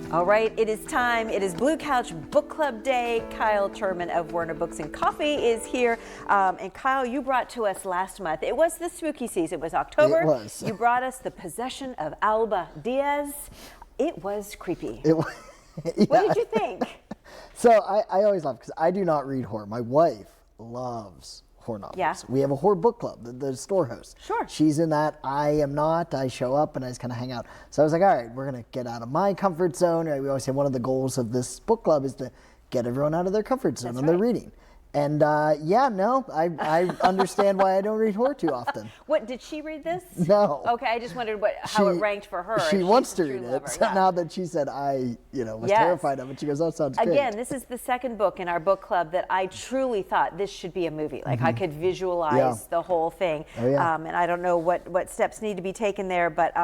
All right, it is time. It is Blue Couch Book Club Day. Kyle Churman of Werner Books and Coffee is here. And Kyle, you brought to us last month. It was the spooky season. It was October. It was. You brought us The Possession of Alba Diaz. It was creepy. It was, yeah. What did you think? So I always laugh because I do not read horror. My wife loves horror novels. Yeah. We have a horror book club, the store host. Sure. She's in that. I am not. I show up and I just kind of hang out. So I was like, all right, we're going to get out of my comfort zone. Right? We always say one of the goals of this book club is to get everyone out of their comfort zone and their reading. And yeah, no, I understand why I don't read horror too often. What, did she read this? No. Okay, I just wondered how it ranked for her. She wants to read lover. it. So now that she said was terrified of it, she goes, "Oh, sounds great." Again, this is the second book in our book club that I truly thought this should be a movie. Like I could visualize the whole thing. Oh, yeah. And I don't know what steps need to be taken there. But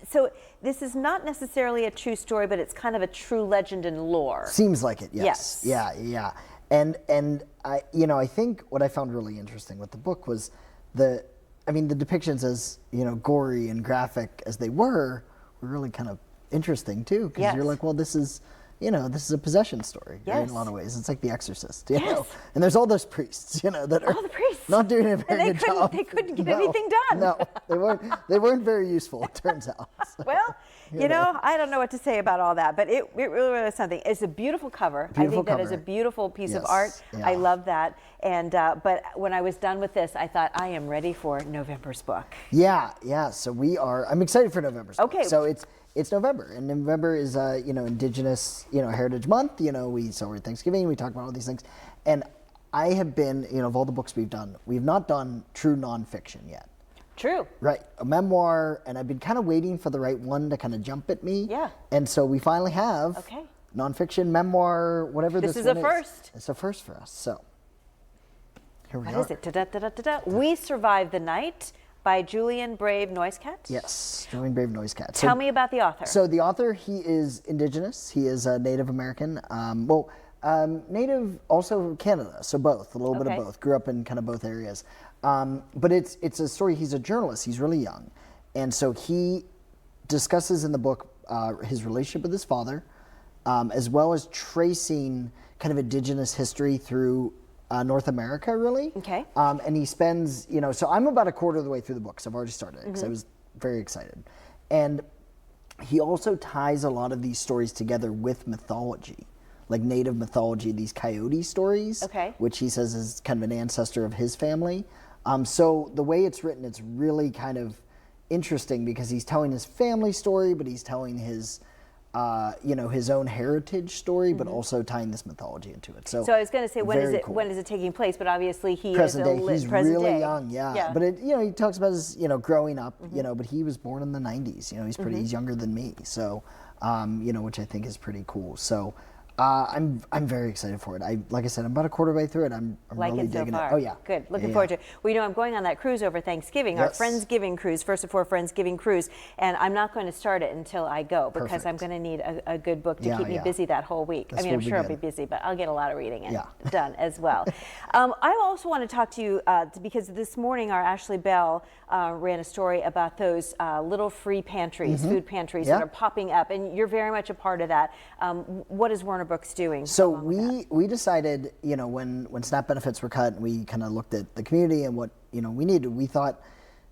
so this is not necessarily a true story, but it's kind of a true legend and lore. Seems like it, Yes. yes. Yeah. And I think what I found really interesting with the book was the depictions, as gory and graphic as they were really kind of interesting too, because you're like, well, this is a possession story, right? In a lot of ways. It's like The Exorcist, you know? And there's all those priests, that are all the priests. not doing a very good job. They couldn't get anything done. No, they weren't very useful, it turns out. So, well, I don't know what to say about all that, but it really was something. It's a beautiful cover. I think that is a beautiful piece of art. Yeah. I love that. And but when I was done with this, I thought, I am ready for November's book. Yeah. So I'm excited for November's book. Okay. So it's November, and November is Indigenous Heritage Month. We celebrate Thanksgiving. We talk about all these things, and I have been of all the books we've done, we've not done true nonfiction yet. True. Right, a memoir, and I've been kind of waiting for the right one to kind of jump at me. Yeah. And so we finally have nonfiction, memoir, whatever this is one a first. It's a first for us. So here we are. What is it? Da-da-da-da-da-da. We Survived the Night by Julian Brave Noisecat. Yes, Julian Brave Noisecat. Tell me about the author. So the author, he is Indigenous. He is Native American. Native also Canada. So both, a little bit of both. Grew up in kind of both areas. But it's a story. He's a journalist. He's really young, and so he discusses in the book his relationship with his father, as well as tracing kind of Indigenous history through North America, really. Okay. And he spends, so I'm about a quarter of the way through the book, so I've already started it because I was very excited. And he also ties a lot of these stories together with mythology, like native mythology, these coyote stories, which he says is kind of an ancestor of his family. So the way it's written, it's really kind of interesting because he's telling his family story, but he's telling his his own heritage story, but also tying this mythology into it. So I was going to say, when is it taking place? But obviously he present is day. He's present really day. young, yeah. But he talks about his growing up, but he was born in the 90s. He's younger than me, so which I think is pretty cool. So I'm very excited for it. Like I said, I'm about a quarter way through it. I'm really digging it. Oh yeah, good. Looking forward to it. Well, I'm going on that cruise over Thanksgiving, our Friendsgiving cruise, first of four Friendsgiving cruise, and I'm not going to start it until I go because I'm going to need a good book to keep me busy that whole week. I'm sure I'll be busy, but I'll get a lot of reading done as well. I also want to talk to you because this morning our Ashley Bell ran a story about those little free pantries, food pantries that are popping up, and you're very much a part of that. What is Werner Books doing? So we decided, when SNAP benefits were cut, and we kind of looked at the community and what we needed. We thought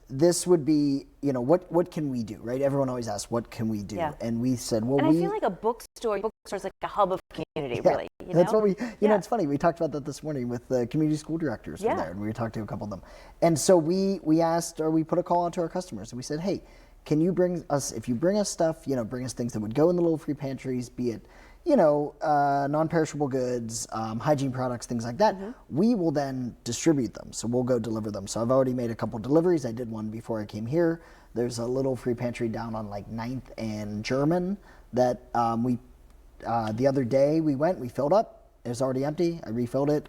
this would be, what can we do, right? Everyone always asks, what can we do? Yeah. And we said, well, I feel like a bookstore is like a hub of community, really. That's what we, it's funny. We talked about that this morning with the community school directors were there, and we talked to a couple of them. And so we asked, or we put a call out to our customers, and we said, hey, can you if you bring us stuff, bring us things that would go in the little free pantries, be it non-perishable goods, hygiene products, things like that, we will then distribute them. So we'll go deliver them. So I've already made a couple deliveries. I did one before I came here. There's a little free pantry down on like 9th and German that the other day we filled up. It was already empty. I refilled it.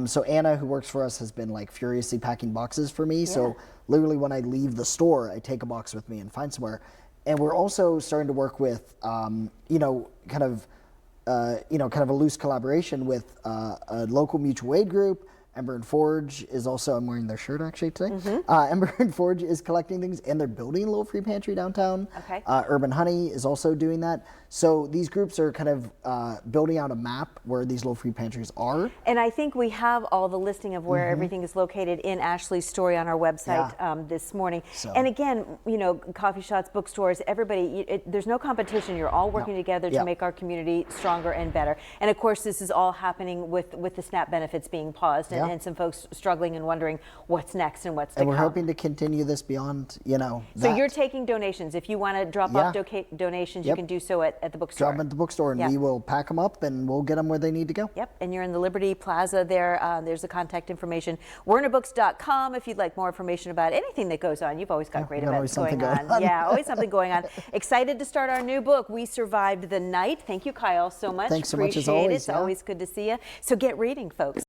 So Anna, who works for us, has been like furiously packing boxes for me. So literally when I leave the store, I take a box with me and find somewhere. And we're also starting to work with, kind of a loose collaboration with a local mutual aid group Ember and Forge is also, I'm wearing their shirt actually today. Ember and Forge is collecting things, and they're building a little free pantry downtown. Okay. Urban Honey is also doing that. So these groups are kind of building out a map where these little free pantries are. And I think we have all the listing of where everything is located in Ashley's story on our website this morning. So. And again, you know, coffee shops, bookstores, everybody, there's no competition. You're all working together to make our community stronger and better. And of course, this is all happening with the SNAP benefits being paused and some folks struggling and wondering what's next and what's to come. And we're hoping to continue this beyond, you know, So you're taking donations. If you want to drop off donations, you can do so at the bookstore. Drop them at the bookstore, and we will pack them up and we'll get them where they need to go. Yep, and you're in the Liberty Plaza there. There's the contact information. WernerBooks.com if you'd like more information about anything that goes on. You've always got great events going on. Yeah, always something going on. Excited to start our new book, We Survived the Night. Thank you, Kyle, so much. Thanks so much as always. always. It's always good to see you. So get reading, folks.